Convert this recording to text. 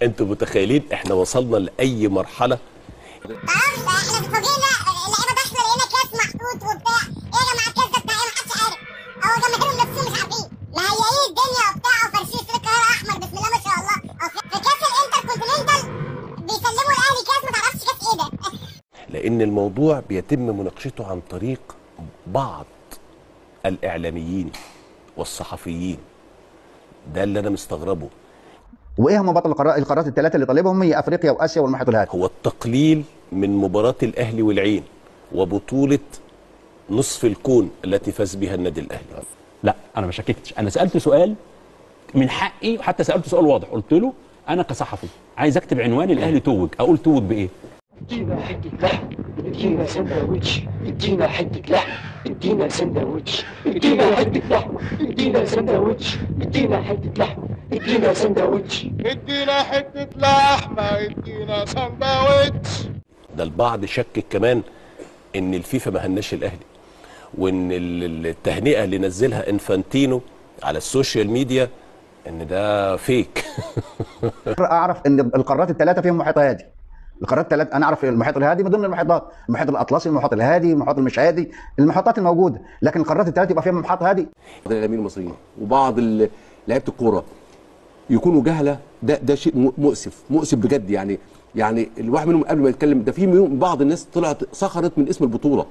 انتوا متخيلين احنا وصلنا لاي مرحله؟ احنا اتفاجئنا اللعيبه داخله لقينا كاس محطوط وبتاع، ايه يا جماعه الكاس ده بتاع ايه؟ محدش عارف، هو جماهيرهم نفسهم مش عارفين، ما هي ايه الدنيا وبتاع، وفرشين استاد القاهره احمر بسم الله ما شاء الله، في كاس الانتر كونتيننتال بيسلموا الاهلي كاس ما تعرفش كاس ايه ده. لان الموضوع بيتم مناقشته عن طريق بعض الاعلاميين والصحفيين، ده اللي انا مستغربه. وايه هم بطل القارات الثلاثه اللي طالبهم؟ هي افريقيا واسيا والمحيط الهادي. هو التقليل من مباراه الاهلي والعين وبطوله نصف الكون التي فاز بها النادي الاهلي. لا انا ما شككتش، انا سالت سؤال من حقي، وحتى سالت سؤال واضح، قلت له انا كصحفي عايز اكتب عنوان الاهلي توج، اقول توج بايه؟ ادينا حته لحم، ادينا سندوتش، ادينا حته لحم، ادينا سندوتش، ادينا حته لحم، ادينا سندوتش، ادينا حته لحم، ادينا سندوتش، ادينا حته لحمه، ادينا سندوتش. ده البعض شكك كمان ان الفيفا ما هناش الاهلي، وان التهنئه اللي نزلها انفانتينو على السوشيال ميديا ان ده فيك. اعرف ان القارات الثلاثه فيهم محيط هادي. القارات الثلاثه انا اعرف المحيط الهادي من ضمن المحيطات، المحيط الاطلسي، المحيط الهادي، المحيط المش هادي، المحيطات الموجوده، لكن القارات الثلاثه يبقى فيها محيط هادي. بعض الاعلاميين المصريين وبعض لعيبه الكوره يكونوا جهله، ده شيء مؤسف بجد. يعني الواحد منهم قبل ما يتكلم ده في بعض الناس طلعت سخرت من اسم البطوله.